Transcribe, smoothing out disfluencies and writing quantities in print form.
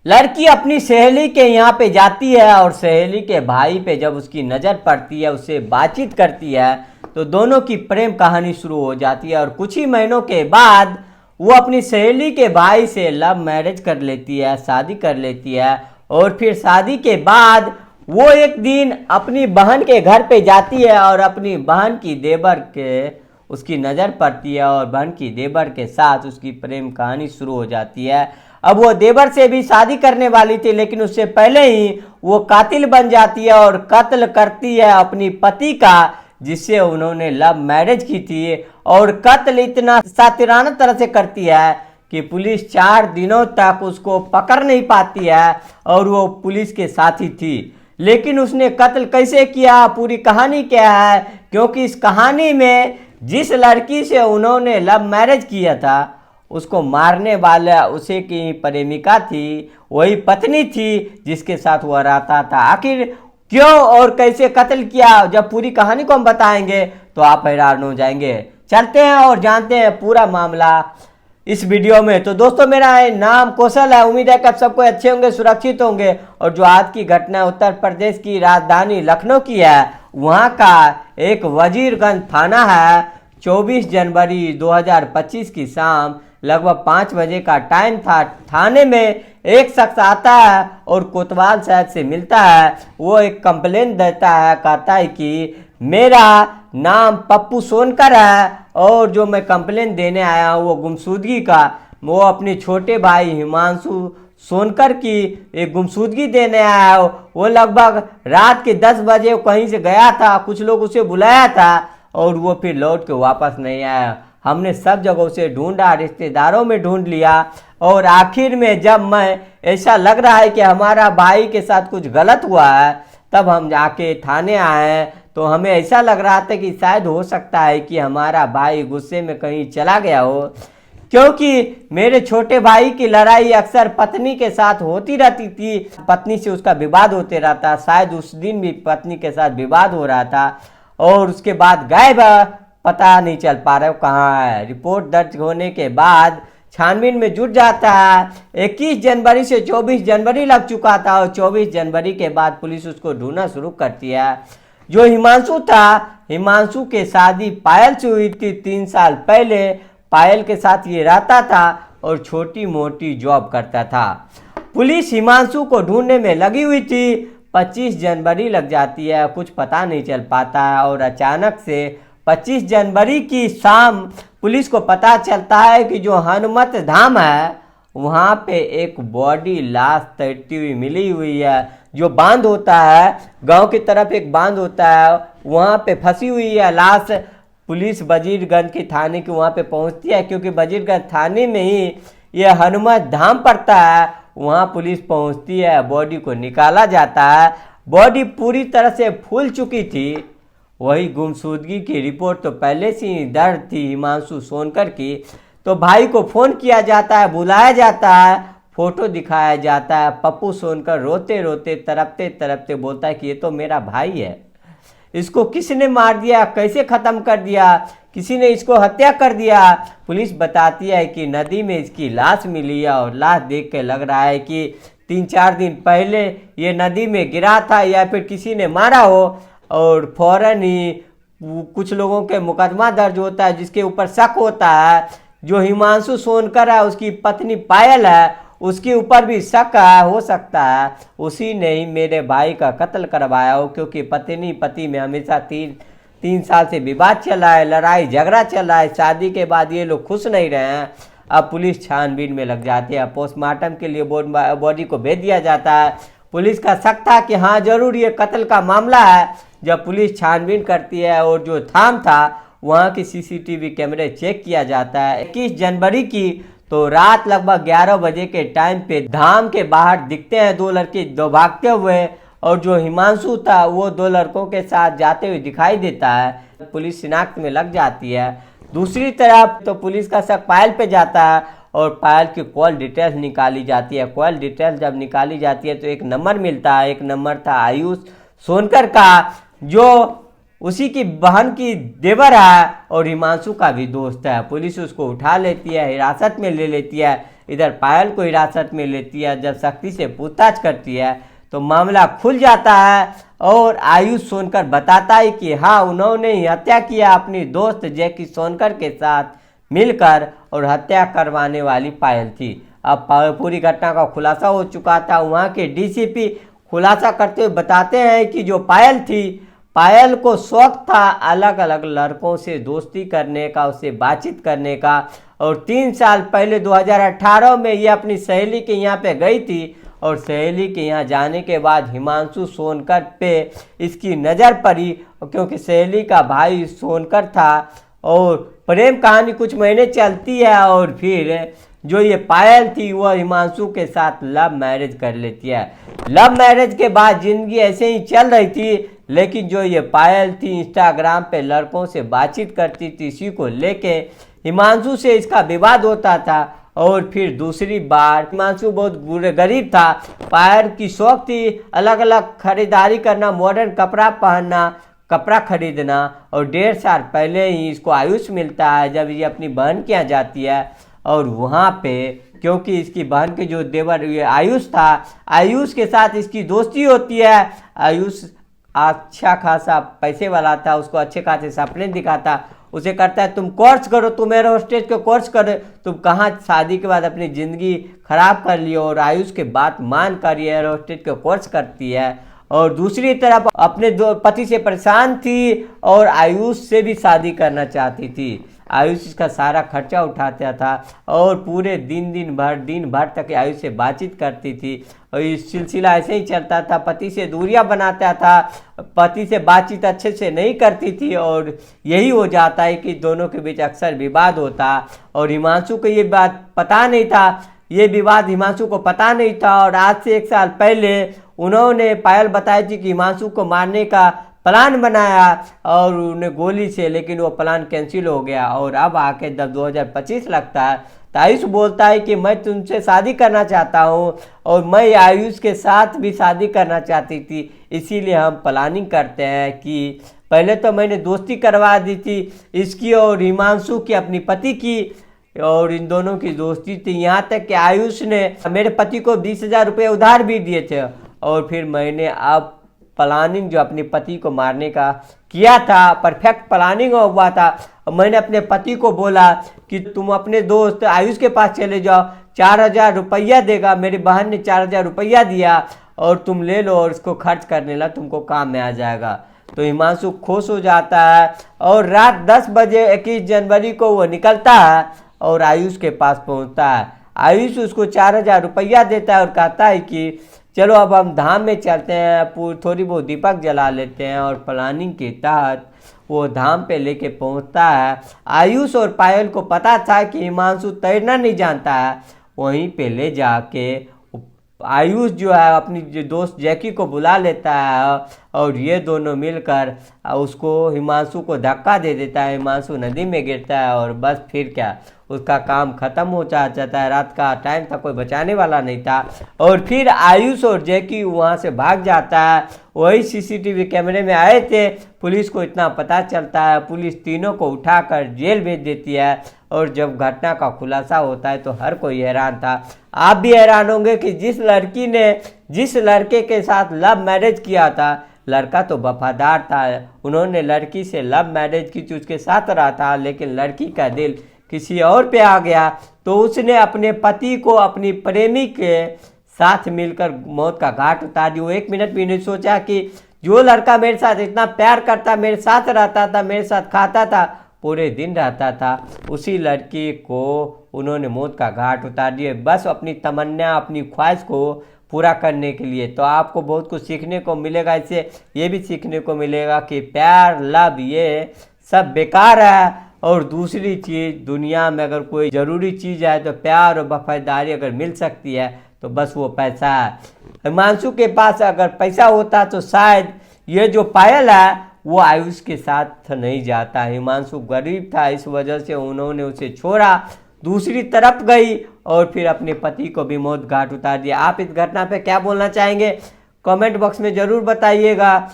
लड़की अपनी सहेली के यहाँ पे जाती है और सहेली के भाई पे जब उसकी नज़र पड़ती है, उससे बातचीत करती है, तो दोनों की प्रेम कहानी शुरू हो जाती है। और कुछ ही महीनों के बाद वो अपनी सहेली के भाई से लव मैरिज कर लेती है, शादी कर लेती है। और फिर शादी के बाद वो एक दिन अपनी बहन के घर पे जाती है और अपनी बहन की देवर के उसकी नज़र पड़ती है और बहन की देवर के साथ उसकी प्रेम कहानी शुरू हो जाती है। अब वो देवर से भी शादी करने वाली थी, लेकिन उससे पहले ही वो कातिल बन जाती है और कत्ल करती है अपनी पति का, जिससे उन्होंने लव मैरिज की थी। और कत्ल इतना सातिराना तरह से करती है कि पुलिस 4 दिनों तक उसको पकड़ नहीं पाती है और वो पुलिस के साथ ही थी। लेकिन उसने कत्ल कैसे किया, पूरी कहानी क्या है, क्योंकि इस कहानी में जिस लड़की से उन्होंने लव मैरिज किया था उसको मारने वाला उसे की प्रेमिका थी, वही पत्नी थी जिसके साथ वह रहता था। आखिर क्यों और कैसे कत्ल किया, जब पूरी कहानी को हम बताएंगे तो आप हैरान हो जाएंगे। चलते हैं और जानते हैं पूरा मामला इस वीडियो में। तो दोस्तों, मेरा नाम कौशल है। उम्मीद है कि आप सबको अच्छे होंगे, सुरक्षित होंगे। और जो आज की घटना उत्तर प्रदेश की राजधानी लखनऊ की है, वहाँ का एक वजीरगंज थाना है। 24 जनवरी 2025 की शाम लगभग 5 बजे का टाइम था। थाने में एक शख्स आता है और कोतवाल साहब से मिलता है। वो एक कंप्लेंट देता है, कहता है कि मेरा नाम पप्पू सोनकर है और जो मैं कंप्लेंट देने आया हूँ वो गुमशुदगी का, वो अपने छोटे भाई हिमांशु सोनकर की एक गुमशुदगी देने आया है। वो लगभग रात के 10 बजे कहीं से गया था, कुछ लोग उसे बुलाया था और वो फिर लौट के वापस नहीं आया। हमने सब जगहों से ढूंढा, रिश्तेदारों में ढूंढ लिया और आखिर में जब मैं ऐसा लग रहा है कि हमारा भाई के साथ कुछ गलत हुआ है, तब हम जाके थाने आए। तो हमें ऐसा लग रहा था कि शायद हो सकता है कि हमारा भाई गुस्से में कहीं चला गया हो, क्योंकि मेरे छोटे भाई की लड़ाई अक्सर पत्नी के साथ होती रहती थी। पत्नी से उसका विवाद होते रहता, शायद उस दिन भी पत्नी के साथ विवाद हो रहा था और उसके बाद गायब, पता नहीं चल पा रहा है कहाँ है। रिपोर्ट दर्ज होने के बाद छानबीन में जुट जाता है। 21 जनवरी से 24 जनवरी लग चुका था और 24 जनवरी के बाद पुलिस उसको ढूंढना शुरू करती है। जो हिमांशु था, हिमांशु के शादी पायल से हुई थी 3 साल पहले। पायल के साथ ये रहता था और छोटी मोटी जॉब करता था। पुलिस हिमांशु को ढूंढने में लगी हुई थी। 25 जनवरी लग जाती है, कुछ पता नहीं चल पाता है और अचानक से 25 जनवरी की शाम पुलिस को पता चलता है कि जो हनुमत धाम है वहाँ पे एक बॉडी लाश तैरती हुई मिली हुई है। जो बांध होता है, गांव की तरफ एक बांध होता है, वहाँ पे फंसी हुई है लाश। पुलिस वजीरगंज के थाने की वहाँ पे पहुँचती है, क्योंकि वजीरगंज थाने में ही ये हनुमत धाम पड़ता है। वहाँ पुलिस पहुँचती है, बॉडी को निकाला जाता है। बॉडी पूरी तरह से फूल चुकी थी। वही गुमशुदगी की रिपोर्ट तो पहले से ही दर्ज थी हिमांशु सोनकर की। तो भाई को फ़ोन किया जाता है, बुलाया जाता है, फ़ोटो दिखाया जाता है। पप्पू सोनकर रोते रोते तड़पते तड़पते बोलता है कि ये तो मेरा भाई है, इसको किसने मार दिया, कैसे ख़त्म कर दिया, किसी ने इसको हत्या कर दिया। पुलिस बताती है कि नदी में इसकी लाश मिली है और लाश देख के लग रहा है कि 3-4 दिन पहले ये नदी में गिरा था या फिर किसी ने मारा हो। और फौरन ही कुछ लोगों के मुकदमा दर्ज होता है जिसके ऊपर शक होता है। जो हिमांशु सोनकर है, उसकी पत्नी पायल है, उसके ऊपर भी शक हो सकता है उसी ने ही मेरे भाई का कत्ल करवाया हो, क्योंकि पत्नी पति में हमेशा 3 साल से विवाद चला है, लड़ाई झगड़ा चला है। शादी के बाद ये लोग खुश नहीं रहे हैं। अब पुलिस छानबीन में लग जाती है। पोस्टमार्टम के लिए बॉडी को भेज दिया जाता है। पुलिस का शक था कि हाँ जरूर ये कत्ल का मामला है। जब पुलिस छानबीन करती है और जो थाम था वहाँ की सीसीटीवी कैमरे चेक किया जाता है 21 जनवरी की, तो रात लगभग 11 बजे के टाइम पे धाम के बाहर दिखते हैं 2 लड़के दो भागते हुए, और जो हिमांशु था वो 2 लड़कों के साथ जाते हुए दिखाई देता है। पुलिस शिनाख्त में लग जाती है। दूसरी तरफ तो पुलिस का शक पायल पे जाता है और पायल की कॉल डिटेल्स निकाली जाती है। कॉल डिटेल्स जब निकाली जाती है तो एक नंबर मिलता है। एक नंबर था आयुष सोनकर का, जो उसी की बहन की देवर है और हिमांशु का भी दोस्त है। पुलिस उसको उठा लेती है, हिरासत में ले लेती है। इधर पायल को हिरासत में लेती है। जब शक्ति से पूछताछ करती है तो मामला खुल जाता है और आयुष सोनकर बताता है कि हाँ, उन्होंने ही हत्या किया अपनी दोस्त जैकी सोनकर के साथ मिलकर, और हत्या करवाने वाली पायल थी। अब पूरी घटना का खुलासा हो चुका था। वहाँ के डीसीपी खुलासा करते हुए बताते हैं कि जो पायल थी, पायल को शौक था अलग अलग लड़कों से दोस्ती करने का, उससे बातचीत करने का। और 3 साल पहले 2018 में ये अपनी सहेली के यहाँ पे गई थी, और सहेली के यहाँ जाने के बाद हिमांशु सोनकर पे इसकी नज़र पड़ी, क्योंकि सहेली का भाई सोनकर था। और प्रेम कहानी कुछ महीने चलती है और फिर जो ये पायल थी वह हिमांशु के साथ लव मैरिज कर लेती है। लव मैरिज के बाद ज़िंदगी ऐसे ही चल रही थी, लेकिन जो ये पायल थी इंस्टाग्राम पे लड़कों से बातचीत करती थी, इसी को लेके हिमांशु से इसका विवाद होता था। और फिर दूसरी बार हिमांशु बहुत गरीब था, पायल की शौक थी अलग अलग खरीदारी करना, मॉडर्न कपड़ा पहनना, कपड़ा खरीदना। और 1.5 साल पहले ही इसको आयुष मिलता है जब ये अपनी बहन के यहाँ जाती है। और वहाँ पे क्योंकि इसकी बहन के जो देवर ये आयुष था, आयुष के साथ इसकी दोस्ती होती है। आयुष अच्छा खासा पैसे वाला था, उसको अच्छे खासे सपने दिखाता, उसे करता है तुम कोर्स करो, तुम एयर होस्टेस के कोर्स करो, तुम कहाँ शादी के बाद अपनी ज़िंदगी खराब कर लियो। और आयुष के बात मान कर एयर होस्टेस के कोर्स करती है। और दूसरी तरफ अपने पति से परेशान थी और आयुष से भी शादी करना चाहती थी। आयुष इसका सारा खर्चा उठाता था और पूरे दिन भर तक आयुष से बातचीत करती थी। और इस सिलसिला ऐसे ही चलता था, पति से दूरियां बनाता था, पति से बातचीत अच्छे से नहीं करती थी। और यही हो जाता है कि दोनों के बीच अक्सर विवाद होता। और हिमांशु को ये बात पता नहीं था, ये विवाद हिमांशु को पता नहीं था। और आज से 1 साल पहले उन्होंने पायल बताई थी कि हिमांशु को मारने का प्लान बनाया और उन्हें गोली से, लेकिन वो प्लान कैंसिल हो गया। और अब आके जब 2025 लगता है तो आयुष बोलता है कि मैं तुमसे शादी करना चाहता हूँ और मैं आयुष के साथ भी शादी करना चाहती थी, इसीलिए हम प्लानिंग करते हैं कि पहले तो मैंने दोस्ती करवा दी थी इसकी और हिमांशु की, अपनी पति की, और इन दोनों की दोस्ती थी। यहाँ तक कि आयुष ने मेरे पति को 20,000 रुपये उधार भी दिए थे। और फिर मैंने अब प्लानिंग जो अपने पति को मारने का किया था, परफेक्ट प्लानिंग हुआ था। मैंने अपने पति को बोला कि तुम अपने दोस्त आयुष के पास चले जाओ, 4,000 रुपया देगा, मेरी बहन ने 4,000 रुपया दिया और तुम ले लो और इसको खर्च करने ला, तुमको काम में आ जाएगा। तो हिमांशु खुश हो जाता है और रात 10 बजे 21 जनवरी को वो निकलता है और आयुष के पास पहुंचता है। आयुष उसको 4,000 रुपया देता है और कहता है कि चलो अब हम धाम में चलते हैं, थोड़ी बहुत दीपक जला लेते हैं। और प्लानिंग के तहत वो धाम पे लेके पहुंचता है। आयुष और पायल को पता था कि हिमांशु तैरना नहीं जानता है, वहीं पे ले जाके आयुष जो है अपनी जो दोस्त जैकी को बुला लेता है और ये दोनों मिलकर उसको हिमांशु को धक्का दे देता है। हिमांशु नदी में गिरता है और बस फिर क्या, उसका काम खत्म हो जाता है। रात का टाइम था, कोई बचाने वाला नहीं था। और फिर आयुष और जैकी वहाँ से भाग जाता है। वही सीसीटीवी कैमरे में आए थे। पुलिस को इतना पता चलता है, पुलिस तीनों को उठाकर जेल भेज देती है। और जब घटना का खुलासा होता है तो हर कोई हैरान था। आप भी हैरान होंगे कि जिस लड़की ने जिस लड़के के साथ लव मैरिज किया था, लड़का तो वफादार था, उन्होंने लड़की से लव मैरिज की, उसके साथ रहा था, लेकिन लड़की का दिल किसी और पे आ गया तो उसने अपने पति को अपनी प्रेमी के साथ मिलकर मौत का घाट उतार दिया। वो 1 मिनट भी नहीं सोचा कि जो लड़का मेरे साथ इतना प्यार करता, मेरे साथ रहता था, मेरे साथ खाता था, पूरे दिन रहता था, उसी लड़की को उन्होंने मौत का घाट उतार दिया, बस अपनी तमन्ना, अपनी ख्वाहिश को पूरा करने के लिए। तो आपको बहुत कुछ सीखने को मिलेगा इससे, ये भी सीखने को मिलेगा कि प्यार, लव, ये सब बेकार है। और दूसरी चीज़, दुनिया में अगर कोई ज़रूरी चीज़ है तो प्यार और वफादारी अगर मिल सकती है तो बस वो पैसा है। हिमांशु के पास अगर पैसा होता तो शायद ये जो पायल है वो आयुष के साथ नहीं जाता। हिमांशु गरीब था, इस वजह से उन्होंने उसे छोड़ा, दूसरी तरफ गई और फिर अपने पति को भी मौत घाट उतार दिया। आप इस घटना पे क्या बोलना चाहेंगे? कमेंट बॉक्स में ज़रूर बताइएगा।